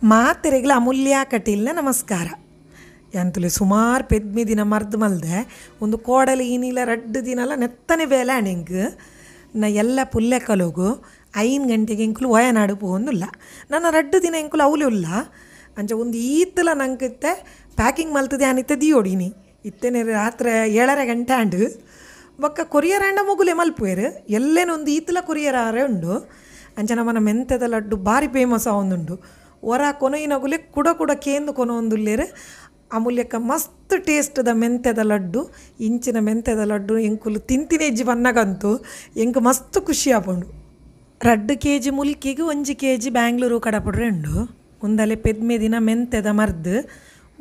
ಮಾತೆರೆಗ್ಲ ಅಮೂಲ್ಯ ಕಟೀಲ್ನ ನಮಸ್ಕಾರ. ಎಂತಲೇ ಸುಮಾರು ಪೆದ್ಮಿ ದಿನ ಮರ್ದು ಮಲ್ದೆ ಒಂದು ಕೋಡಲಿ ಈನಿಲ 2 ದಿನಲ ನೆತ್ತನೆ ಬೇಲೆ ಅಣೆಂಗ್ ನಾ ಎಲ್ಲ ಪುಲ್ಲೆ ಕಲೋಗು 5 ಗಂಟೆಗೆ ಎಂಕುಲು ವಯನಾಡು ಪೋಂದುಲ್ಲ. ನನ್ನ 2 ದಿನ ಎಂಕುಲು ಅವಲಿಲ್ಲ ಅಂಚ ಒಂದು ಈತಲ ನಂಗೆ ಪ್ಯಾಕಿಂಗ್ ಮಲ್ತದೆ ಅನಿತ್ತೆ ದಿಯೋಡಿನಿ ಇತ್ತೇನೆ ರಾತ್ರಿ 7 ಗಂಟೆ ಆಂಡು ಬೊಕ್ಕ ಕೊರಿಯರ್ ಆಂಡ ಮುಗುಲೆ ಮಲ್ಪುವೆರು ಎಲ್ಲೇನೊಂದು ಈತಲ ಕೊರಿಯರ್ ಆರೆ ಉಂಡು. ಅಂಚ ನಮ್ಮನ ಮೆಂತೆದ ಲಡ್ಡು ಭಾರಿ ಫೇಮಸ್ ಆವೊಂದುಂಡು. ಹೊರ ಕೊನೊಯಿನಗುಲೆ ಕುಡ ಕೇಂದು ಕೊನೊಂದುಲ್ಲೇರು ಅಮೂಲ್ಯಕ್ಕ ಮಸ್ತ್ ಟೇಸ್ಟ್ದ ಮೆಂತೆದ ಲಡ್ಡು. ಇಂಚಿನ ಮೆಂತೆದ ಲಡ್ಡು ಎಂಕುಲು ತಿಂತಿನೆಜ್ಜಿ ಬನ್ನಗಂತೂ ಎಂಕು ಮಸ್ತ್ ಖುಷಿ ಆಪುಂಡು. 2 kg ಮುಲ್ಕಿಗೆ 1 kg ಬ್ಯಾಂಗ್ಳೂರು ಕಡಪುಡ್ರೆ ಉಂಡು. ಒಂದಲೆ ಪೆದ್ಮೆ ದಿನ ಮೆಂತೆದ ಮರ್ದು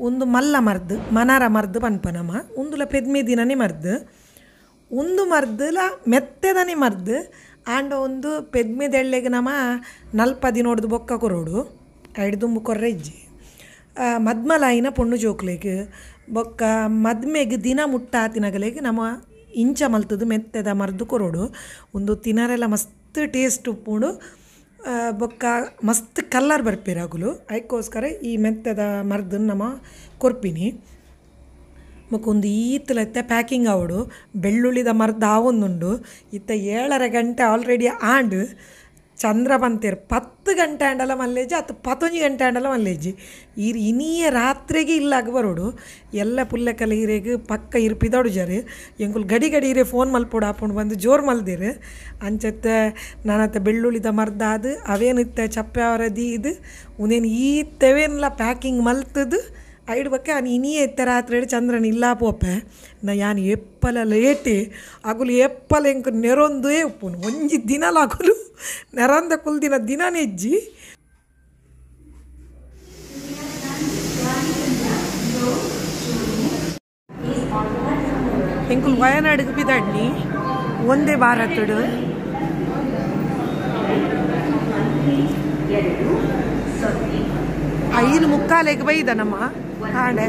ಒಂದು ಮಲ್ಲ ಮರ್ದು ಮನಾರ ಮರ್ದು ಪನ್ಪನಮ ಒಂದುಲ ಪೆದ್ಮೆ ದಿನನೇ ಮರ್ದು ಒಂದು ಮರ್ದುಲ ಮೆತ್ತೆದನೇ ಮರ್ದು ಆಂಡ ಒಂದು ಪೆದ್ಮೆದೆಳ್ಳೆಗೆ ನಮ 40 ದಿನೋಡ್ದು ಬೊಕ್ಕ ಕೊರೋಡು 5 ದುಂಬು ಕೊರ್ರೆ ಇಜ್ಜಿ ಮದ್ಮಲಾಯಿನ ಪೊಣ್ಣು ಜೋಕ್ಲೆಗೆ ಬೊಕ್ಕ ಮದ್ಮೆಗೆ ದಿನ ಮುಟ್ಟಾತಿನಗಲೆಗೆ ನಮ್ಮ ಇಂಚ ಮಲ್ತದು ಮೆತ್ತೆದ ಮರ್ದು ಕೊರೋಡು ಒಂದು ತಿನ್ನರೆಲ್ಲ ಮಸ್ತ್ ಟೇಸ್ಟ್ ಉಪ್ಪುಂಡು. ಬೊಕ್ಕ ಮಸ್ತ್ ಕಲ್ಲರ್ ಬರ್ಪಿರಾಗುಲು ಅದಕ್ಕೋಸ್ಕರ ಈ ಮೆತ್ತೆದ ಮರ್ದು ನಮ್ಮ ಕೊರ್ಪಿನಿ. ಮಕ್ಕೊಂದು ಈತಲತ್ತೆ ಪ್ಯಾಕಿಂಗ್ ಆವಡು ಬೆಳ್ಳುಳ್ಳಿದ ಮರ್ದು ಆವೊಂದುಂಡು ಇತ್ತ 7 ಗಂಟೆ ಆಲ್ರೆಡಿ ಆಂಡು ಚಂದ್ರ ಬಂತೇರು 10 ಗಂಟೆ ಆಂಡಲ ಮಲ್ಲೇಜಿ ಅದು 11 ಗಂಟೆ ಆಂಡಲ ಮಲ್ಲೇಜಿ ಇನಿಯ ರಾತ್ರಿಗೆ ಇಲ್ಲಾಗ ಬರೋಡು ಎಲ್ಲ ಪುಲ್ಲೆಕಲ ಹಿರೇಗೆ ಪಕ್ಕ ಇರ್ಪಿದೋಡು ಜರಿ ಎಂಕುಲು ಗಡಿ ಹಿರೇ ಫೋನ್ ಮಲ್ಪೋಡು ಹಾಕೊಂಡು ಬಂದು ಜೋರು ಮಲ್ದಿರು ಅಂಚತ್ತೆ ನಾನತ್ತ ಬೆಳ್ಳುಳ್ಳಿದ ಮರ್ದಾದು ಅವೇನಿತ್ತೆ ಚಪ್ಪೆ ಅವರದಿ ಇದು ಉನೇನು ಈತೆವೇನಿಲ್ಲ ಪ್ಯಾಕಿಂಗ್ ಮಲ್ತದು ಐಡ್ ಬಕ್ಕೆ ಅನು ಇನಿಯೇ ಎತ್ತ ರಾತ್ರಿ ಚಂದ್ರನ ಇಲ್ಲ ಪೋಪೆ ನಾ ಯಾನು ಎಪ್ಪಲ ಲೇಟೆ ಅಗುಲು ಎಪ್ಪಲ ಎಂಕು ನೆರೊಂದೇ ಉಪ್ಪುನು 1 ದಿನಲ ಅಗುಲು ನೆರಂದ ಕುಲ್ದಿನ ದಿನ ನೆಜ್ಜಿ ಎಂಕುಲು ವಯನಾಡಿಗೆ ಬಿದಣ್ಣಿ ಒಂದೇ ಭಾರತಡು 5:45 ಬೈದನಮ್ಮ ಹಾಡೆ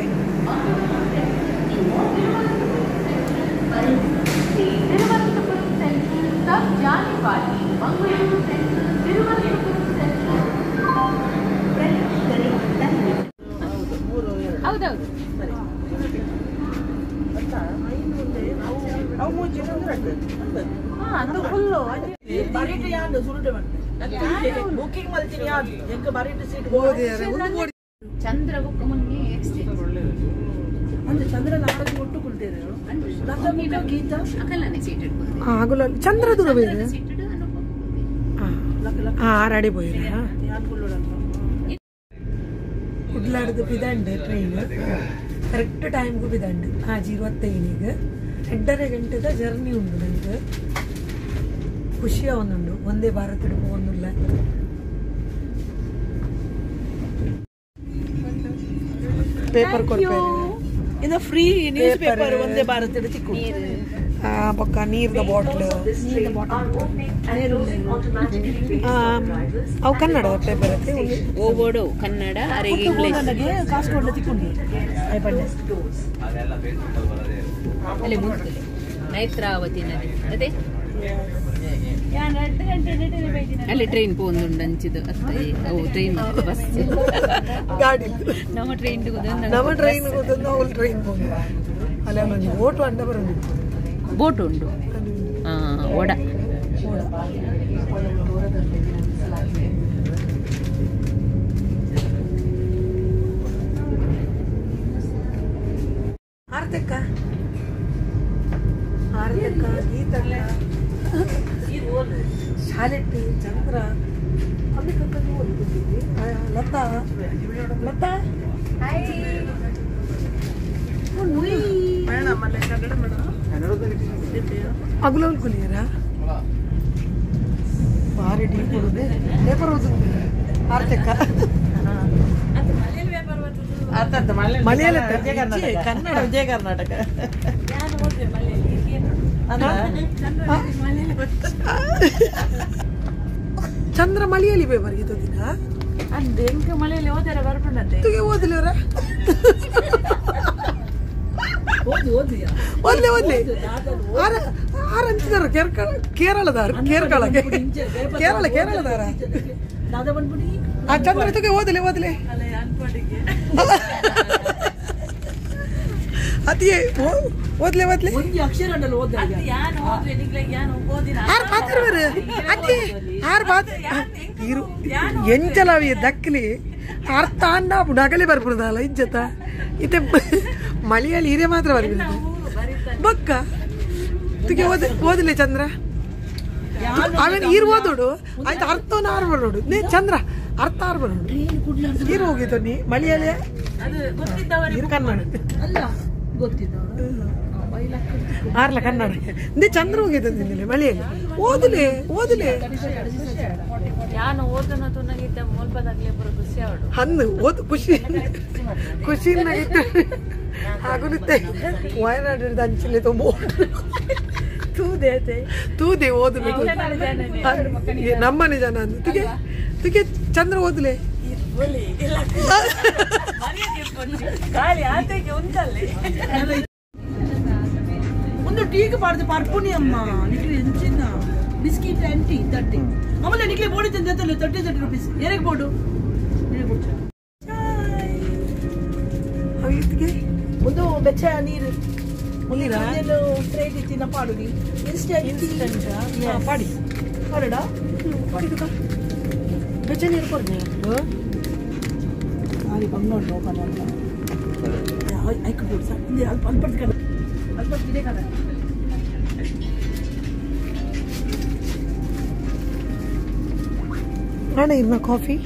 ಚಂದ್ರ ಬುಕ್ ಮುನ್ನೆ ಎಕ್ಸ್ಚೇಂಜ್ ಅಂದ್ರೆ ಚಂದ್ರ ನಾಡಕ್ಕೆ ಒಟ್ಟು ಕುಳ್ತೇನೆ ಅಂದ್ರೆ ಗೀತ ಅಕಲ್ಲನೆ ಸೀಟೆಡ್ ಕುಳ್ತೇನೆ ಆಗುಲ ಚಂದ್ರ ದೂರ ಬೇರೆ seated Aradi போயிரா ಕುಡ್ಲಾಡದು ಬಿದಂಡೆ train correct ಟೈಮ್ಗೂ ಬಿದಂಡು 5:25ಗೆ 2.5 ಗಂಟೆದ journey ಉಂಟು ನನಗೆ ಖುಷಿ ಅವನುಂಡು ಒಂದೇ ಭಾರತ ಹೋಗೋದಿಲ್ಲ. ಪೇಪರ್ ಕೊಡ್ತಾರೆ ಇದು ಫ್ರೀ ನ್ಯೂಸ್ ಪೇಪರ್ ಒಂದೇ ಭಾರತದ ತಿಕ್ಕು ಬೊಕ್ಕ ನೀರ್ದ ಬಾಟ್ಲ್ ಅವು ಕನ್ನಡ ಪೇಪರ್ ಓಬೋಡು ಕನ್ನಡ ಅರೆಗೆ ಇಂಗ್ಲಿಷ್ ಕಾಸು ಕೊಡ್ಲ ತಿಕ್ಕೊಂಡು ಅಲ್ಲಿ ಮುಂದೆ ನೈತ್ರಾವತಿ ನದಿ ಅದೇ ಅಲ್ಲಿ ಟ್ರೈನ್ ಪೋಂದುಂಡು ಅಂಚಿದು ಅವು ಟ್ರೈನ್ ಬಸ್ ಗಾಡಿ ನಮ್ಮ ಟ್ರೈನ್ ನಮ್ಮ ಟ್ರೈನ್ ಅವಳು ಟ್ರೈನ್ ಪೋಂದು ಅಲ್ಲ ಒಂದು ಬೋಟು ಅಂಡ ಬರೋದು ಬೋಟ್ ಉಂಟು ಒಡ ಆರ್ತಕ್ಕ ಗೀತಲ್ಲ ಶಾಲೆಟ್ಟು ಚಂದ್ರ ಅಲ್ಲಿ ಕಕ್ಕಲ್ಲಿ ಓದ್ತಿದ್ವಿ ಲತಾ ಲತಾ ಅಗುಲವಲ್ ಕೊಲಿಯರ ಭಾರಿ ಡೀಪ್ ಕೊಡುದು ಪೇಪರ್ ಓದುದು ಆರ್ತಕ್ಕ ಮಲಯಾಳ ಕನ್ನಡ ವಿಜಯ ಕರ್ನಾಟಕ ಚಂದ್ರ ಮಳೆಯಲ್ಲಿ ಪೇಪರ್ ಇದು ದಿನ ಎಂಕ ಮಳೆಯಲ್ಲಿ ಓದಾರ ಬರ್ಕೊಂಡಂತೆ ಓದಿಲ್ಲವ್ರ ಓದ್ಲಿ ಆರಂಚಿದಾರ ಕೇರಳದಾರ ಕೇರಳದಾರ ಆ ಚಂದ್ರ ತುಗೆ ಓದಲೆ ಅತಿ ಓದ್ಲೆ ಒಂದು ಅಕ್ಷರ ಎಂಚಲವಿ ದಕ್ಕಲಿ ಅರ್ಥ ಅನ್ನ ನಗಲಿ ಬರ್ಬಿಡುದಲ್ಲ ಇಜ್ಜತ ಇತ್ತೆ ಮಲಯಾಳಿ ಹಿರಿಯ ಮಾತ್ರ ಬರ್ಬಿಡುದು ಬೊಕ್ಕ ತುಗೆ ಓದಲೆ ಚಂದ್ರ ಅವನ್ ಈರು ಓದೋಡು ಆಯ್ತು ಅರ್ಥವನ್ನ ಆರು ಬರೋಡು ನೀ ಚಂದ್ರ ಅರ್ಥ ಆರು ಬರೋಡು ಈರು ಹೋಗಿತ್ತು ನೀ ಮಲಯಾಳಿ ಕನ್ನಡ ಆರ್ಲ ಕನ್ನಡ ನೀ ಚಂದ್ರ ಹೋಗಿದ್ದ ನಿನ್ನೆ ಮಳೆಯಲ್ಲಿ ಓದಲೆ ಹಂದು ಓದು ಖುಷಿನಾಗಿತ್ತು ಆಗುರುತ್ತೆ ವಯನಾಡಿದ ಹಂಚಿಲೆ ತುಂಬ ತೂದೆ ಓದಬೇಕು ನಮ್ಮನೆ ಜನ ತುಗೆ ಚಂದ್ರ ಓದಲೆ ಒಂದು ಟೀಗೆ ಪಾಡ್ದು ಪರ್ಪುನಿ ಅಮ್ಮ ನಿಕ್ಲಿ ಎಂಚಿನ ಬಿಸ್ಕಿಟ್ ಅಂಡ್ ಟೀ 30 ಆಮೇಲೆ ನಿಕ್ಲಿ ಬೋಡಿ ತಂದೆ 30 ರೂಪೀಸ್ ಏನಿಗೆ ಬೋಡು ಒಂದು ಬೆಚ್ಚ ನೀರು ಸ್ಟ್ರೈಟ್ ಇಚ್ಚಿನ ಪಾಡುದಿ ಇನ್ಸ್ಟೆಂಟ್ ಪಾಡಿ ಹೊರಡ ಬೆಚ್ಚ ನೀರು ಕೊಡ್ನೆ ಅಲ್ಲಿ ಬಂದು ನೋಡಿ ಓಪನ್ ಆಯ್ಕೊಂಡು ಅಲ್ಪ ಇದೆ ಕಣ ಅಣ್ಣ ಇನ್ನ ಕಾಫಿ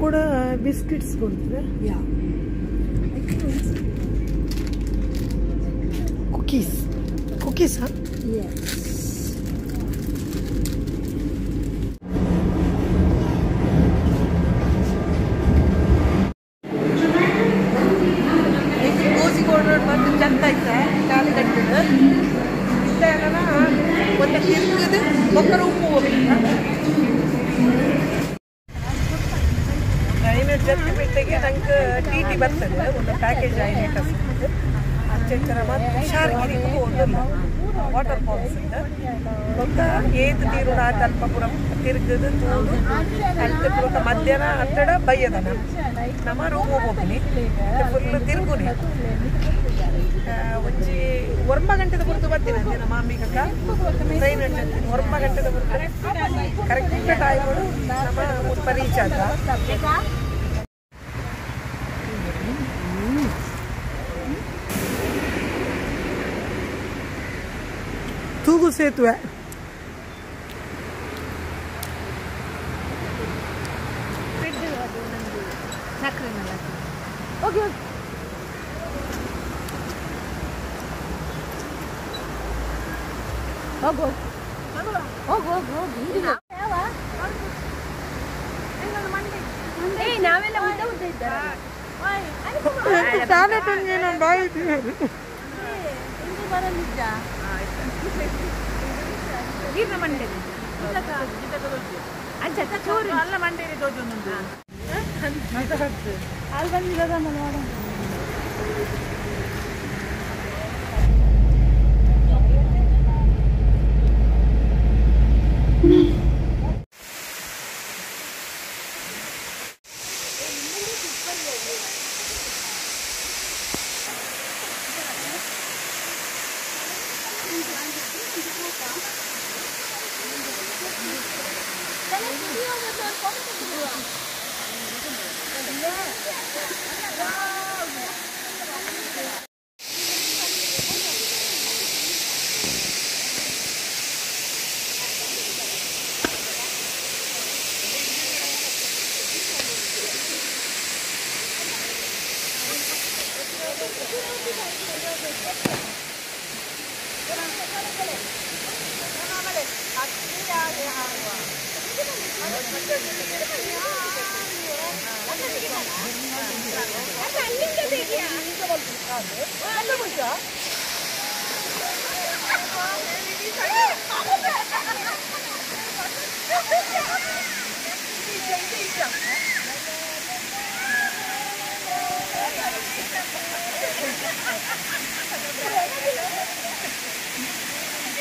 ಕೂಡ ಬಿಸ್ಕಿಟ್ಸ್ ಕೊಡ್ತದೆ ಕುಕೀಸ್ ಜೊತೆಗೆ ನಂಗೆ ಟಿ ಬರ್ತದೆ ಒಂದು ಪ್ಯಾಕೇಜ್ ಐನೈಟ್ ಅಚ್ಚೆಚ್ಚರ ಮತ್ತು ಹುಷಾರಿಗೆ ಒಂದಲ್ಲ ವಾಟರ್ ಫಾಲ್ಸ್ ಒಂದು ಏದು ತೀರುಣ ತಲ್ಪಪುರ ತಿರುಗದು ತೂಡು ಅಲ್ತೆ ಪುರಕ ಮಧ್ಯಾಹ್ನ ಅತ್ತಡ ಬಯ್ಯದನ ನಮ್ಮ ರೂಮ್ ಹೋಗ್ತೀನಿ ಫುಲ್ ತಿರುಗುನಿ ಒಂಜಿ 1 ಗಂಟೆದ ಹೊರತು ಬರ್ತೀನಿ ಅಂತೆ ನಮ್ಮ ಅಮ್ಮಿಗಕ್ಕ ಟ್ರೈನ್ ಅಂತೀನಿ 1 ಗಂಟೆದ ಹೊರತು ಕರೆಕ್ಟ್ ಟೈಮು ನಮ್ಮ ಮುಲ್ಪ ರೀಚ್ ಆದ ತೂಗು ಸೇತುವೆ ನಾವೆಲ್ಲ ಉದ್ದ ಇದ್ದಾರೆ ಅಲ್ಲ ಮಂಡೇಲಿ ತೋಜೊಂದು ಅಲ್ಲಿ ಬಂದಿರೋದ ನೋಡ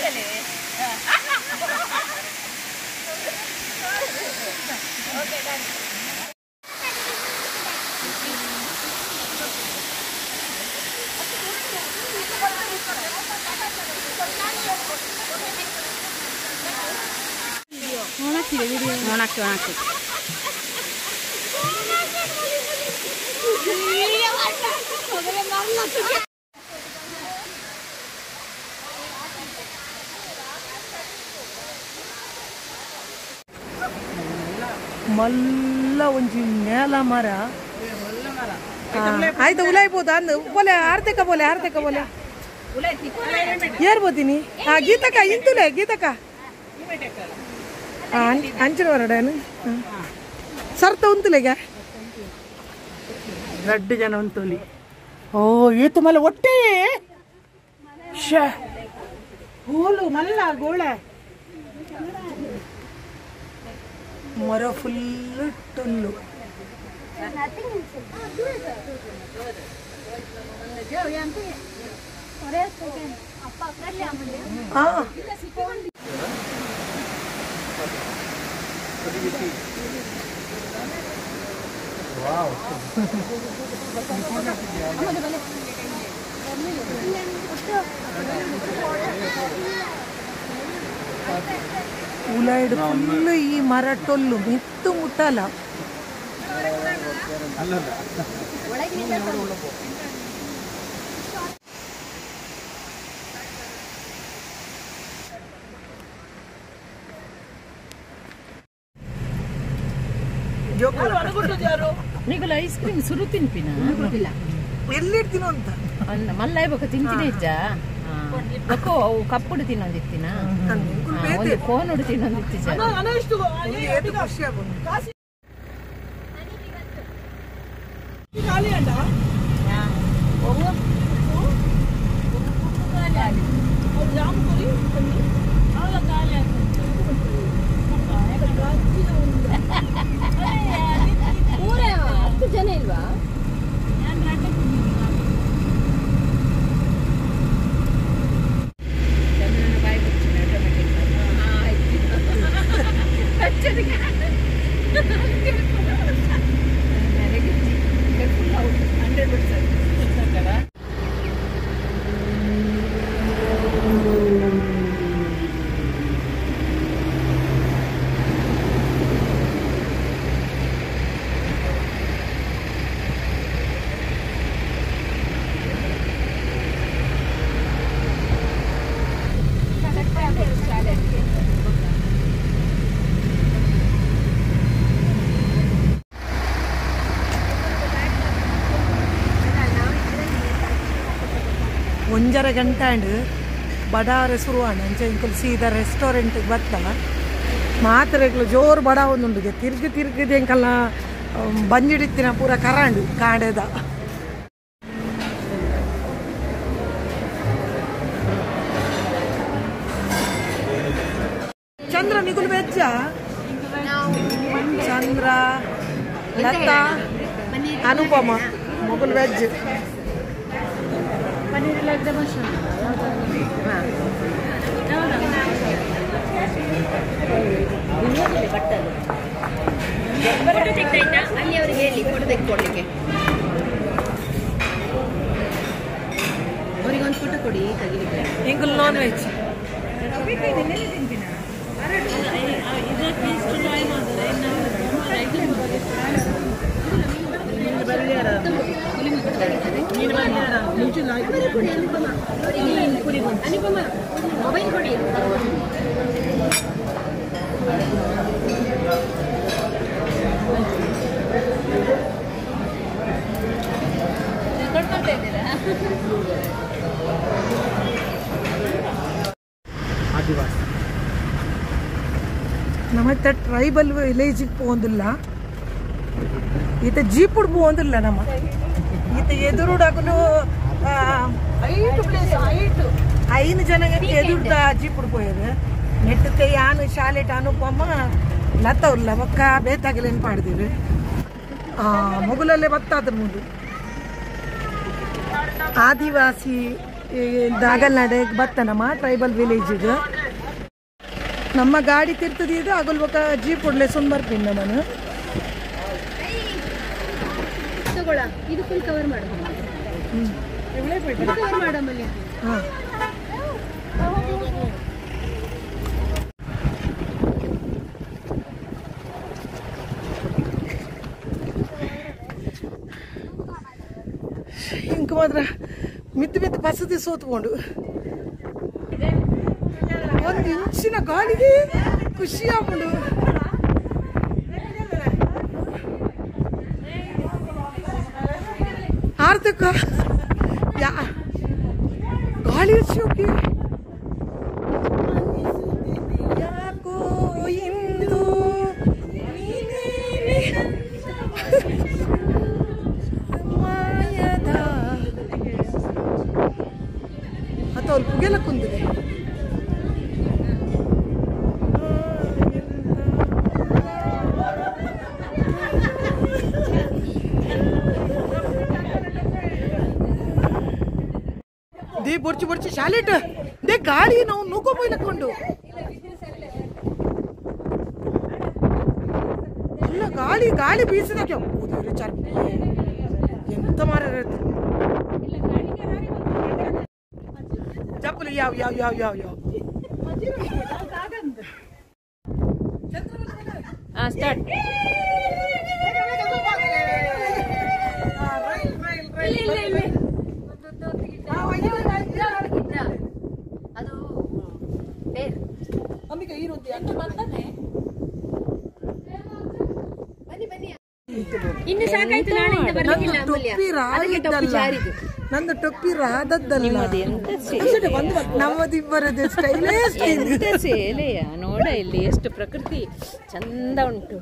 Dale. ಮಲ್ಲ ಒಂಜಿ ಮೇಲ ಮರ ಆಯ್ತು ಉಲಾಯ್ಬೋದು ಅಂದ್ ಬೋಲೆ ಆರ್ತಕ ಬೋಲೆ ಏರ್ಬೋತೀನಿ ಗೀತಕ್ಕ ಇಂತುಲೆ ಗೀತಕ್ಕ ಅಂಚಿನ ಹೊರಡೇನು ಸರ್ತ ಉಂತುಲೆಗ 2 ಜನ ಉಂತುಲಿ ಓ ಈತು ಮಲ್ಲ ಒಟ್ಟೆ ಹೋಲು ಮಲ್ಲ ಗೋಳೆ ಮೊರ ಫುಲ್ ಟೊಲ್ಲು ಉಲಾಯ್ಡು ಫುಲ್ ಈ ಮರ ಟೊಲ್ಲು ಮಿತ್ತು ಮುಟ್ಟಲ್ಲ నీకు ఐస్ క్రీమ్ సురు తినిపిన ಎಲ್ಲಿಡ್ತೀನೋ ಅಂತ ಮಲ್ಲ ಇವಾಗ ತಿಂತಿನೇ ಇಜ್ಜ ಬೊಕ್ಕ ಕಪ್ಪುಡು ತಿನ್ನೊಂದಿತ್ತಿನ ಒಂದು ಕೋನುಡು ತಿನ್ನೊಂದಿತ್ತಿಜ ಖುಷಿ ಆಗೋದು ಜನ ಇಲ್ವಾ ಒಂಜರ ಗಂಟೆ ಬಡಾರೆ ಶುರುವಾಣ ಅಂಚೆ ಇಂಕಲು ಸೀದಾ ರೆಸ್ಟೋರೆಂಟ್ಗೆ ಬರ್ತಾವ ಮಾತ್ರೆಗಳು ಜೋರು ಬಡ ಒಂದುಂಡಿಗೆ ತಿರುಗಿದ ಎಂಕಲ್ಲ ಬಂಜಿಡಿತ್ತಿನ ಪೂರ ಕರಾಂಡು ಕಾಡೆದ ಚಂದ್ರ ನಿಗುಲು ವೆಜ್ಜ ಚಂದ್ರ ಲತಾ ಅನುಪಮ ಮುಗುಲ್ ವೆಜ್ ಅಲ್ಲಿ ಅವ್ರಿಗೆ ಹೇಳಿ ಫೋಟೋ ತೆಗೆದುಕೊಳ್ಳಿಕ್ಕೆ ಅವರಿಗೊಂದು ಫೋಟೋ ಕೊಡಿ ತೆಗಿಲಿಕ್ಕೆ ಇಂಕಲ್ ನಾನ್ ವೆಜ್ ಮೊಬೈಲ್ ಕೊಡಿ ನಮ್ಮತ್ತ ಟ್ರೈಬಲ್ ವಿಲೇಜಿಗೆ ಹೋಗೋದಿಲ್ಲ ಈತ ಜೀಪುಡ್ ಹೋಗೋದಿಲ್ಲ ನಮ್ಮ ಈತ ಎದುರುಡಾಗಲು 5 ಜನ ಎದುರುದ ಜೀಪುಡ್ ಹೋಯ್ದು ನೆಟ್ಟತೆ ಯಾನು ಶಾಲೆಟ್ ಅನುಪಮ ಲತ್ತವ್ರಲ್ಲ ಒಕ್ಕ ಬೇತಾಗಲೇನು ಪಾಡ್ದಿರು ಮೊಗಲಲ್ಲೇ ಬತ್ತಾದ್ರ ಮುಂದೆ ಆದಿವಾಸಿ ದಾಗಲ್ನಾಡೆಗೆ ಬತ್ತನಮ್ಮ ಟ್ರೈಬಲ್ ವಿಲೇಜಿಗೆ ನಮ್ಮ ಗಾಡಿ ತಿರ್ತದಿದ್ದು ಆಗಲ್ ಬೊಕ್ಕ ಜೀಪ್ ಉಡ್ಲೆ ಸುಂದ್ ಬರ್ತೀನಿ ನಾನು ತಗೊಳ ಇದು ಫುಲ್ ಕವರ್ ಮಾಡು ಕವರ್ ಮಾಡಮ್ಮಲ್ಲಿ ಹಾಂ ಹೋದ್ರ ಮಿತ್ತು ಮಿತ್ತು ಪಸದಿ ಸೋತ್ಕೊಂಡು ಒಂದು ಇಂಚಿನ ಗಾಳಿಗೆ ಖುಷಿ ಆಗ್ಬಿಡು. ಆರ್ತಕ್ಕ ಗಾಳಿ ಶೋಕಿ ಯಾಕೋ ಇಂದು ಮಾಯದ ಅಥವಾ ಅವ್ರು ಪುಗೆಲ್ಲ ಕುಂದಿದೆ. ದೇ ಬರ್ಚಿ ಬರ್ಚಿ ಶಾಲೆಟ್ ದೇ ಗಾಳಿ ನಾವು ನುಗ್ಗೋ ಬೈಲಕೊಂಡು ಇಲ್ಲ ಗಾಳಿ ಗಾಳಿ ಬೀಸಿದಾಗ ಚರ್ಪಿ ಎಂತ ಮಾರ ಚಪ್ಪಲಿ ಯಾವ ಯಾವ ಯಾವ ಯಾವ ಯಾವ ಸ್ಟಾರ್ಟ್. ಅದು ಅಂಬಿಕಾ ಈ ರೊಟ್ಟಿ ಇನ್ನು ಸಾಕಾಯ್ತು, ನಾಳೆಯಿಂದ ಬರ್ಲಿಕ್ಕಿಲ್ಲ ಅಮೂಲ್ಯ. ಟೊಪ್ಪಿ ಅದಕ್ಕೆ ಟೊಪ್ಪಿ ಜಾರಿದು. ನಂದು ಟೊಪ್ಪಿ ರಾದದ್ದಲ್ಲ, ಎಂತ ನಮ್ಮದಿಬ್ಬರದ್ದು ಸ್ಟೈಲೇ ಸ್ಟೈಲ್. ಎಂತ ಸೇಲೆಯ ನೋಡ ಇಲ್ಲಿ ಎಷ್ಟು ಪ್ರಕೃತಿ ಚಂದ ಉಂಟು.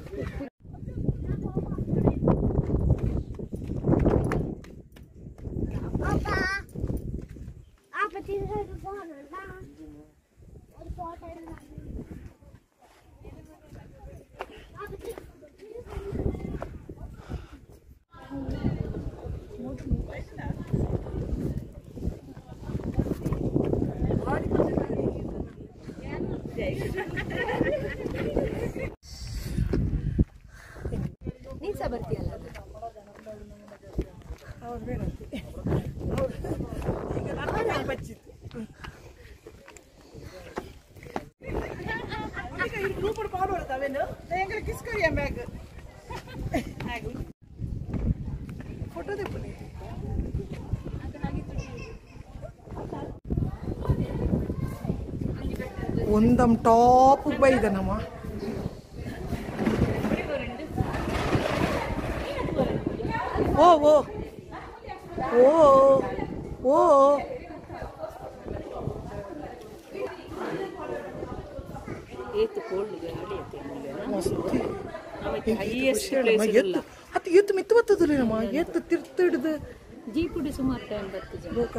ನೀನ್ ಸಹ ಬರ್ತೀಯಲ್ಲ? ಅವ್ರು ಬೇಡಂತೆ ಈಗ ನನ್ನ ಕೈ ಬಚ್ಚಿತ್ತು. ಗ್ರೂಪ್ ಪಾಡೋಳ್ತಾವೇನು ಹೆಂಗೆ ಕಿಸ್ಕರಿಯ ಬ್ಯಾಗ್ ಫೋಟೋ ತೆಪ್ಪಲಿ ಒಂದಮ್ ಟಾಪ್ ಬೈದ ನಮ್ಮ ಓ ಓ ಓ ಓ ಅದು ಎತ್ತು ಮಿತ್ತು ಬರ್ತದ್ರಿ ನಮ್ಮ ಎತ್ತು ತಿರ್ತಿಡ್ದು ಜೀಪುಡಿ ಸುಮಾರು ಟೈಮ್ ಬರ್ತದೆ. ಬೋಕ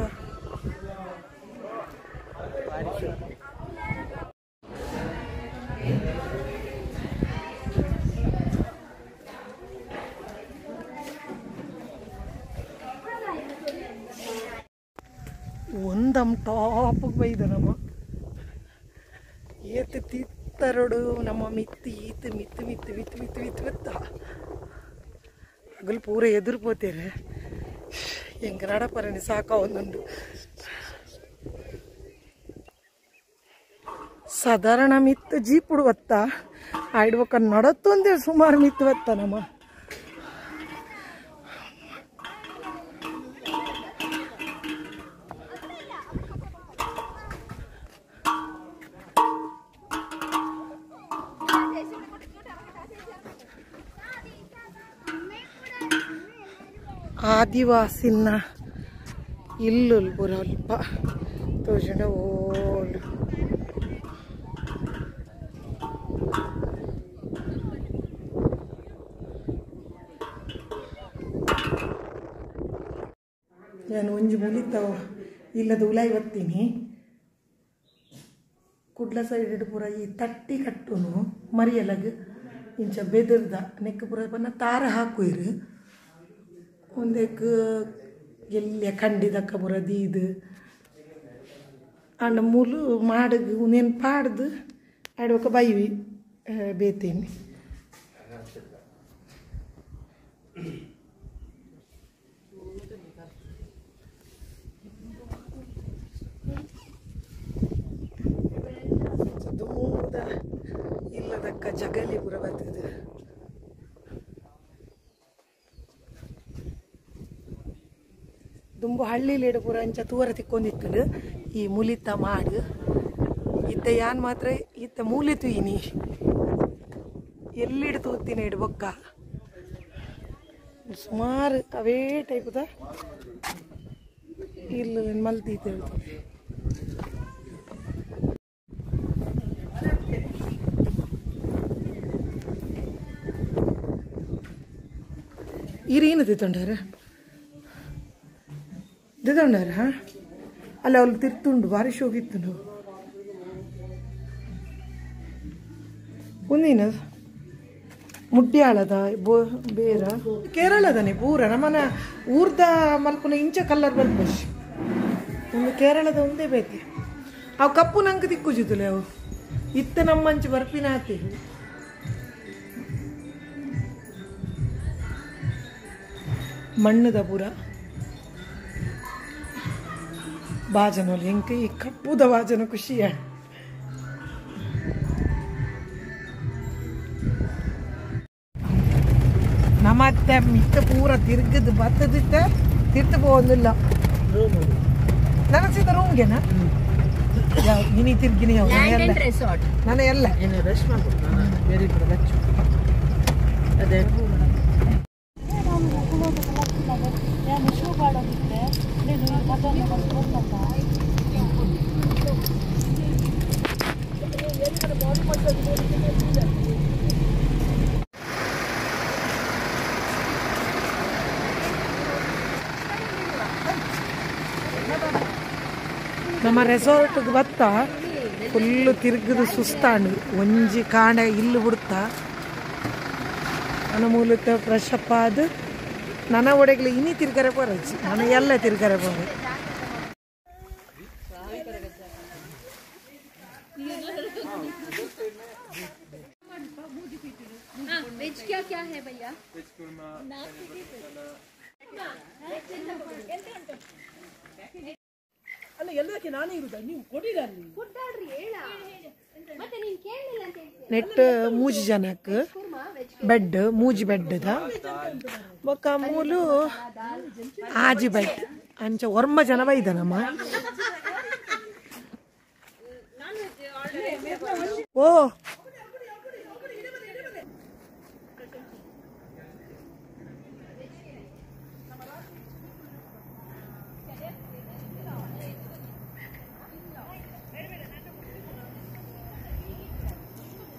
ಒಂದಮ್ ಟಾಪ್ ಬೈದ ನಮ್ಮ ಏತ್ ತಿತ್ತರಡು ನಮ್ಮ ಮಿತ್ತು ಈತ್ ಮಿತ್ತು ಮಿತ್ತು ಮಿತ್ತು ಮಿತ್ತು ಮಿತ್ತು ಮಿತ್ತ ಹಗಲು ಪೂರ ಎದುರ್ಬೋತೇನೆ ಹೆಂಗ ನಡಪರಣಿ ಸಾಕ ಒಂದುಂಡು ಸಾಧಾರಣ ಮಿತ್ತು ಜೀಪುಡು ಬತ್ತ ಆಡ್ಬೇಕ ನಡತ್ತೊಂದೇ ಸುಮಾರು ಮಿತ್ತು ಬತ್ತ ನಮ್ಮ ಆದಿವಾಸಿನ ಇಲ್ಲು ಪುರ ಅಲ್ಪ ತೋಜಂಡ ಓಲು ನಾನು ಒಂಜಿ ಮುಲಿತಾವ ಇಲ್ಲದ ಉಲಾಯಿ ಬರ್ತೀನಿ ಕುಡ್ಲ ಸೈಡ್ ಪೂರ ಈ ತಟ್ಟಿ ಕಟ್ಟುನು ಮರಿಯಲಗ ಇಂಚ ಬೆದರ್ದ ನೆಕ್ ಪೂರ ಬನ್ನ ತಾರ ಹಾಕುಯಿರು ಒಂದೇಕ್ ಎಲ್ಲಿ ಖಂಡಿದಕ್ಕ ಪೂರ ದೀದು ಅಂಡ ಮೂಲು ಮಾಡಗ್ ಉನೇನು ಪಾಡ್ದು ಆಡ್ಬೇಕ ಬೈವಿ ಬೇತೇನಿ ದೂರದ ಇಲ್ಲದಕ್ಕ ಜಗಲಿ ಪೂರ ಬರ್ತದೆ ತುಂಬು ಹಳ್ಳಿಲೇಡು ಪೂರ ಅಂಚ ತೂರ ತಿಕ್ಕೊಂಡಿತ್ತು ಈ ಮುಲಿತ ಮಾಡು ಇತ್ತ ಯಾನ್ ಮಾತ್ರ ಇತ್ತ ಮೂಲಿತು ಇನಿ ಎಲ್ಲಿಡು ತೂತಿನ ಇಡು ಬೊಕ್ಕ ಸುಮಾರು ಅವೇ ಟೈಪ್ದ ಇಲ್ಲ ಮಲ್ತೈತೆ ಇರೇನು ತಿತ್ತೊಂಡಾರ ದಿದೊಂಡಾರ ಅಲ್ಲ ಅವ್ಳು ತಿರ್ತುಂಡು ಭಾರಿ ಶೋಗಿತ್ತು ನಾವು ಒಂದಿನ ಮುಡ್ಡ್ಯಾಳದ ಬೇರ ಕೇರಳದನೆ ಪೂರ ನಮ್ಮನ ಊರ್ದ ಮಲ್ಪುನ ಇಂಚ ಕಲ್ಲರ್ ಬರ್ಬಶ್ ಒಂದು ಕೇರಳದ ಒಂದೇ ಬೇಕೆ ಅವು ಕಪ್ಪು ನಂಗೆ ತಿಕ್ಕುಜಿದ್ಲೆ ಅವು ಇತ್ತ ನಮ್ಮಂಚ ಬರ್ಪಿನ ಆತಿ ಮಣ್ಣದ ಪೂರ ಬಾಜನೋಲಿ ಹೆಂಗೆ ಈ ಕಪ್ಪುದ ಬಾಜನ ಖುಷಿಯ ನಮ್ಮತ್ತೆ ಮಿತ್ತ ಪೂರ ತಿರ್ಗದು ಬತ್ತದಿತ್ತ ತಿರ್ತು ಹೋಗಿಲ್ಲ ನನಸಿದ ರೂಮ್ಗೆನಾ ಇನಿ ತಿರ್ಗಿನಿ ನನ್ನ ಎಲ್ಲ ಅದೇ ನಮ್ಮ ರೆಸಾರ್ಟ್ಗೆ ಬತ್ತ ಫುಲ್ಲು ತಿರುಗದು ಸುಸ್ತಾಂಡು ಒಂಜಿ ಕಾಂಡ ಇಲ್ಲಿ ಬಿಡ್ತಾ ನನ್ನ ಮೂಲಕ ಫ್ರೆಶ್ ಅಪ್ ಆದ ನನ್ನ ಒಡೆಗ್ಲಿ ಇನಿ ತಿರ್ಗರೆ ಬರಚ್ಚಿ ನಾನು ಎಲ್ಲ ತಿರ್ಗರೆ ಬರ वेज क्या क्या है भैया ಅಲ್ಲ ಎಲ್ಲದಕ್ಕೆ ನಾನೇ ಇರುದ ನೀವು ಕೊಡಿಲ್ಲ ಅಲ್ಲಿ ಮತ್ತೆ ನೀನು ಕೇಳಲಿಲ್ಲ ಅಂತ ಹೇಳ್ತೀನಿ ನೆಟ್ ಮೂಜಿ ಜನಕ್ಕೆ ಬೆಡ್ ಮೂಜಿ ಬೆಡ್ದ ಬೊಕ್ಕ ಮೂಲು ಆಜಿ ಬೆಡ್ ಅಂಚ ಒರ್ಮ ಜನ ಬೈದನಮ್ಮ ಓ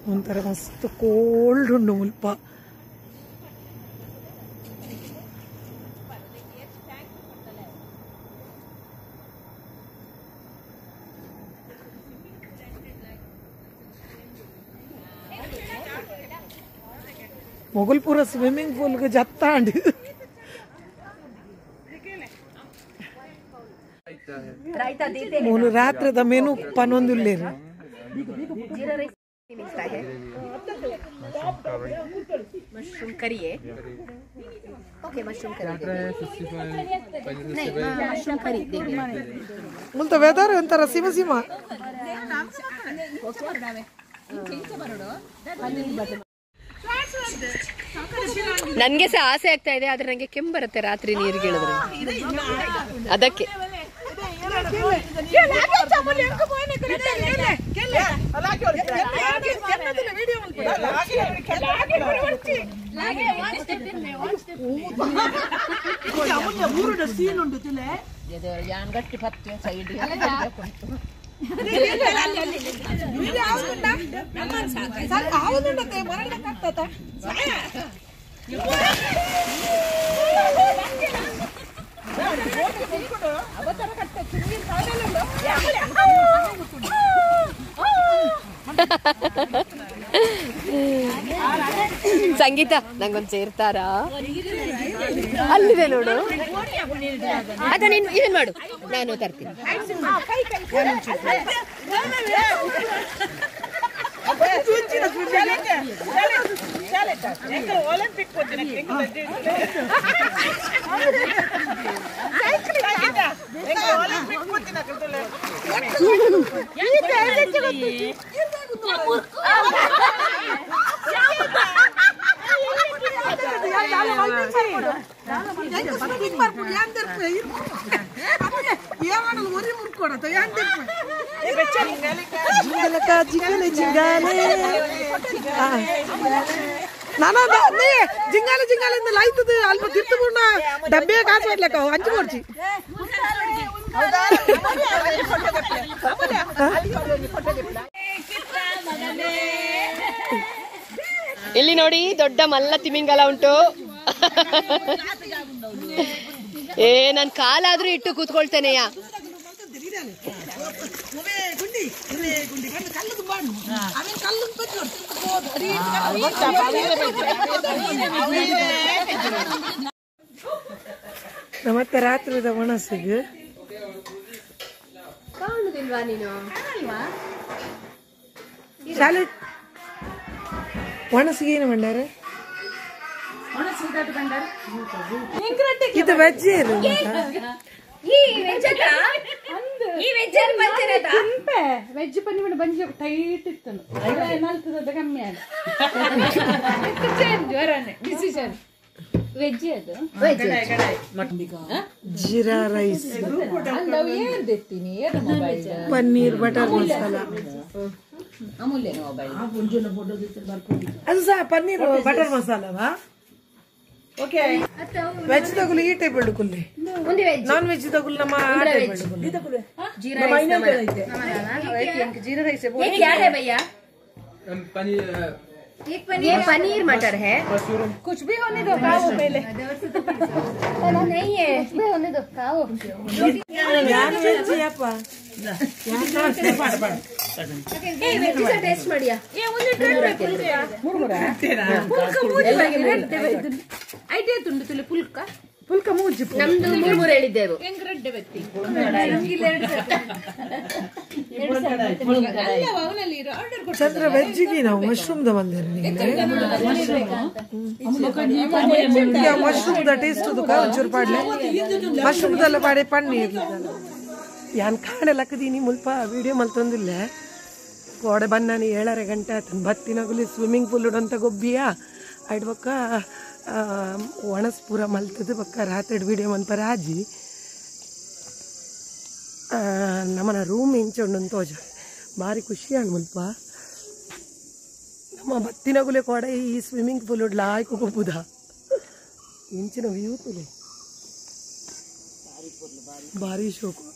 ಒಂಥರ ಮಸ್ತ್ ಕೋಲ್ಡ್ ಉಂಡು ಮುಲ್ಪ ಮೊಗಲ್ಪುರ ಸ್ವಿಮ್ಮಿಂಗ್ ಪೂಲ್ಗೆ ಜತ್ತಾಂಡು ಮೂಲು ರಾತ್ರಿದ ಮೆನು ಪನ್ನೊಂದುಲ್ಲೇರು मशरूम करी है ओके मशरूम करी नहीं मशरूम करी ಮುಲ್ತ ವೆದರ್ ಒಂಥರ ಸಿಮ ಸಿಮ ನನಗೆ ಸಹ ಆಸೆ ಆಗ್ತಾ ಇದೆ ಆದ್ರೆ ನನಗೆ ಕೆಮ್ಮು ಬರುತ್ತೆ ರಾತ್ರಿ ನೀರು ಗಿಳಿದ್ರೆ ಅದಕ್ಕೆ ಗಟ್ಟಿ ಪತ್ತೆ ಸೈಡ್ ಸಂಗೀತ ನಂಗೊಂದು ಸೇರ್ತಾರಾ ಅಲ್ಲಿದೆ ನೋಡು ಅದ ನೀನು ಇದನ್ ಮಾಡು ನಾನು ತರ್ತೀನಿ ಯಾನ್ ಜಿಂಗಲೆ ಜಿಂಗಾಲೆ ನಾನು ಜಿಂಗಾಲೆ ಜಿಂಗಾಲಿಂದ ಲಾಯ್ತದ ಅಲ್ಪ ತಿರ್ತುಕೊಂಡ ಡಬ್ಬೆ ಕಾಸು ಮಾಡ್ಲಕ್ಕ ಹಂಚು ಕೊಡ್ಚಿ ಇಲ್ಲಿ ನೋಡಿ ದೊಡ್ಡ ಮಲ್ಲ ತಿಮಿಂಗಲ ಉಂಟು. ನನ್ ಕಾಲಾದ್ರೂ ಇಟ್ಟು ಕೂತ್ಕೊಳ್ತೇನೆಯಾ. ಮತ್ತೆ ರಾತ್ರಿದ ಒಣಸಿಗೆ ಕಾಣುದಿಲ್ವಾ ನೀನು? ಶಾಲೆ ಒಣಸಿಗೆ ಏನು ಬಂಡಾರ ಇದು ವೆಜ್ ಏನು ವೆಜ್ ಪನ್ನೀರ್ ಬಂಜಿ ಟೈಟ್ ಇತ್ತು ಕಮ್ಮಿ ಆದ ಡಿಸಿಷನ್ ವೆಜ್ ಅದು ಜೀರಾ ರೈಸ್ ಏನ್ ತೆತ್ತೀನಿ ಏನು ಮೊಬೈಲ್ ಪನ್ನೀರ್ ಬಟರ್ ಮಸಾಲ ಅಮೂಲ್ಯ ಮೊಬೈಲ್ ಅದು ಸಹ ಪನ್ನೀರ್ ಬಟರ್ ಮಸಾಲವಾ? ಓಕೆ ವೆಜ್ ತಗೊಳ್ಳಿ ಈ ಟೈಪ್ ಹಿಡ್ಕೊಳ್ಳಿ, ನಾನ್ ವೆಜ್ ತಗೊಳ್ಳಿ ನಮ್ಮ ಆ ಟೈಪ್ ಹಿಡ್ಕೊಳ್ಳಿ. जीरा राइस है ये क्या है भैया? ये पनीर मटर है. कुछ भी होने दो खाओ पहले. नहीं है कुछ भी होने दो खाओ. ಯಾರು ವೆಜ್ ಯಪ್ಪ ವೆಜ್ ಸಹ ಟೇಸ್ಟ್ ಮಾಡಿಯಾ? ಐಡಿಯಾ ತುಂಡು ತುಳಿ ಪುಲ್ಕ ಪುಲ್ಕ ಮೂಜಿ ನಮ್ದು ಮೂರು ಹೇಳಿದ್ದೆವು. ಹೆಂಗ್ರಡ್ಡೆ ಬತ್ತಿ ಚಂದ್ರ ವೆಜ್ಜಿಗೆ ನಾವು ಮಶ್ರೂಮ್ ದ ಬಂದಿರಿ ಮಶ್ರೂಮ್ ದ ಟೇಸ್ಟ್ ಒಂಚೂರು ಪಾಡ್ಲೆ ಮಶ್ರೂಮ್ ದಲ್ಲ ಪಾಡೆ ಪನ್ನೀರ್ ಯಾನ್ ಕಾಣೆ ಲಕ್ಕದೀನಿ ಮುಲ್ಪ ವಿಡಿಯೋ ಮಲ್ ತಂದಿಲ್ಲ ಕೋಡೆ ಬನ್ನಾನಿ 7:30 ಗಂಟೆ ಆಯ್ತು ಬತ್ತಿನಾಗಲಿ ಸ್ವಿಮ್ಮಿಂಗ್ ಪೂಲ್ ಅಂತ ಗೊಬ್ಬಿಯ ಆಯ್ತು ಬಕ್ಕ ಒಣಸ್ ಪೂರ ಮಲ್ತದ ಬಕ್ಕ ರಾತ್ರಿ ವಿಡಿಯೋ ಮನ್ಪರ ಆಜಿ ನಮ್ಮನ ರೂಮ್ ಇಂಚೊಂಡು ತೋಜ ಭಾರಿ ಖುಷಿ ಅಣ್ಣ ಮುಲ್ಪ ನಮ್ಮ ಬತ್ತಿನಾಗುಲೆ ಕೋಡೆ ಈ ಸ್ವಿಮ್ಮಿಂಗ್ ಪೂಲ್ ಲಾಯ್ಕು ಗೊಬ್ಬುದ ಇಂಚಿನ ವ್ಯೂ ತುಲೆ ಭಾರಿ ಶೋಕು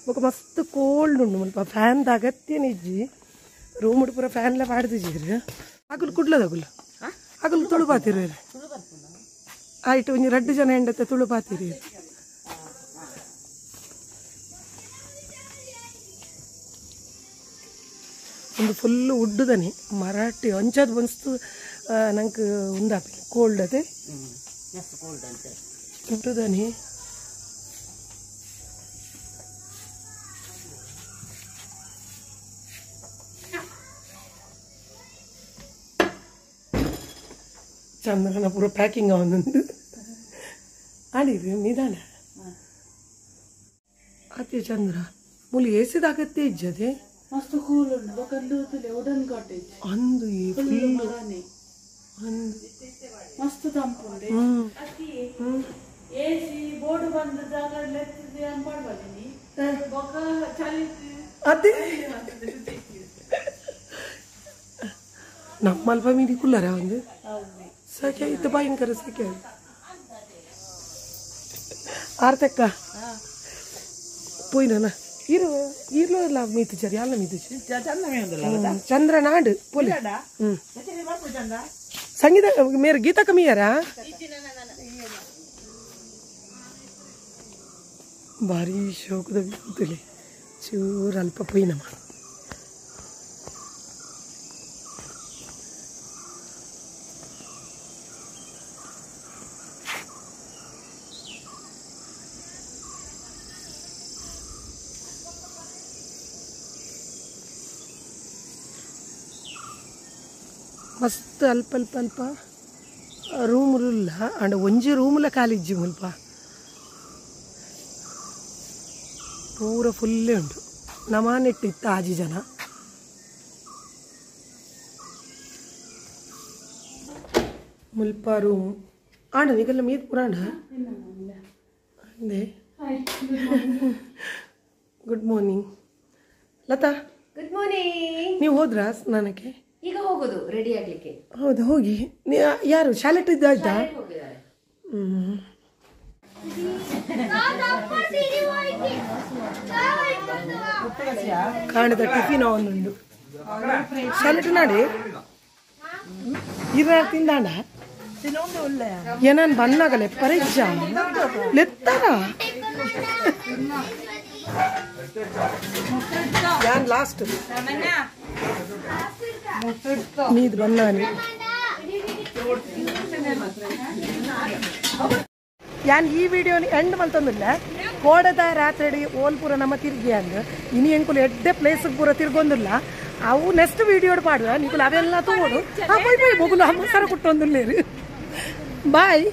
ಬೊಕ್ಕ ಮಸ್ತ್ ಕೋಲ್ಡ್ ಉಂಡು ಮುಲ್ಪ ಫ್ಯಾನ್ ಅಗತ್ಯ ನಿಜ್ಜಿ ರೂಮ್ ಪೂರ ಫ್ಯಾನ್ಲ ಪಾಡ್ದಿದ್ದೀರಿ ಅಗುಲ್ ಕುಡ್ಲದಗುಲ್ ಅಗುಲ್ ತುಳುಪಾತಿರಿ ಆಯ್ತು ಒಂಜಿ 2 ಜನ ಹೆಂಡತ್ತೆ ತುಳುಪಾತಿರಿ ಒಂದು ಫುಲ್ ಉಡ್ಡುದನಿ ಮರಾಠಿ ಅಂಚದು ಬನ್ಸ್ತು ನಂಗೆ ಉಂದಾಪಿ ಕೋಲ್ಡ್ ಅದೇ ಉಡ್ಡುದನಿ ಚಂದ್ರನ ಪೂರ ಪ್ಯಾಕಿಂಗ್ ಅವನೊಂದು ಆಡಿರಿ ನಿಧಾನ ಅತ್ತೆ ಚಂದ್ರ ಮುಲಿ ಎಸಿದ ಅಗತ್ಯ ಇಜ್ಜದೆ ಮಸ್ತ್ ಕೂಲ್ ಉಂಟು ಬಕಂದು ವುಡನ್ ಕಾಟೇಜ್ ಅಂದು ಈ ಫುಲ್ ಮರನೆ ಮಸ್ತ್ ತಂಪುಂಡೆ ಎಸಿ ಬೋರ್ಡ್ ಬಂದ ಜಾಗ ಲೆತ್ತಿದೆ ಅಂಬಾಡ್ಬಾದಿನಿ ಬೊಕ ಚಳಿ ಅದೇ ನಮ್ಮಲ್ಪ ಮೀರಿ ಕುಲ್ಲರ ಒಂದು ಸೆಕೆ ಇತ್ತು ಭಯಂಕರ ಸೆಕೆ ಆರ್ತಕ್ಕ ಪೋಯ್ನ ಈರ್ಲೋ ಇಲ್ಲ ಮೀತು ಚರಿ ಅಲ್ಲ ಮೀತು ಚಂದ್ರ ನಾಡು ಪೊಲಿ ಸಂಗೀತ ಮೇರೆ ಗೀತಾ ಕಮ್ಮಿಯಾರ ಭಾರಿ ಶೋಕದ ತುಲಿ ಚೂರು ಅಲ್ಪ ಪೊಯ್ನಮ್ಮ ಮಸ್ತ್ ಅಲ್ಪ ಅಲ್ಪ ಅಲ್ಪ ರೂಮುಲ್ಲ ಅಂಡ್ ಒಂಜಿ ರೂಮುಲ ಕಾಲಿಜ್ಜಿ ಮುಲ್ಪ ಪೂರ ಫುಲ್ಲೇ ಉಂಟು ನಮಾನೆಟ್ಟಿತ್ತು ಆಜಿ ಜನ ಮುಲ್ಪ ರೂಮ್ ಆಂಡ ನಿಗಲ್ಲ ಮೀದ್ ಪುರಾಣ ಅಂದೆ good morning Latha. Good morning. ನೀವು ಹೋದ್ರಾ ಸ್ನಾನಕ್ಕೆ? ಈಗ ಹೋಗೋದು ರೆಡಿ ಆಗ್ಲಿಕ್ಕೆ. ಹೌದಾ, ಹೋಗಿ. ಯಾರು ಶಾಲೆಟ್ ಇದ್ದಾಯ್ತಾ? ಕಾಣದ ಟಿಫಿನ್ ಒಂದುಂಡು ಶಾಲೆಟ್ ನಾಡಿ ಇರ ತಿಂದಾಂಡ ಏನಾನ್ ಬನ್ನಾಗಲೆ ಪರೀಕ್ಷಾ ಲೆತ್ತಾರ ಯಾನ್ ಲಾಸ್ಟ್ ನೀದು ಬನ್ನಾನಿ ಯಾನ್ ಈ ವಿಡಿಯೋ ಎಂಡ್ ಮಲ್ತೊಂದಿಲ್ಲ. ಕೋಡದ ರಾತ್ರಿ ಓಲ್ಪುರ ನಮ್ಮ ತಿರುಗಿ ಅಂದ್ ಇನಿ ಎಂಕುಲು ಎಡ್ಡೆ ಪ್ಲೇಸ್ಗೆ ಪೂರ ತಿರ್ಗೊಂದಿಲ್ಲ. ಅವು ನೆಕ್ಸ್ಟ್ ವಿಡಿಯೋ ಪಾಡುವ ನಿಕುಲು ಅವೆಲ್ಲ ತಗೋಡು. Bye bye ಬೊಗುಲು ಮಸಾರ ಕುಟ್ಟೊಂದಿಲ್ಲೇರು. ಬಾಯ್.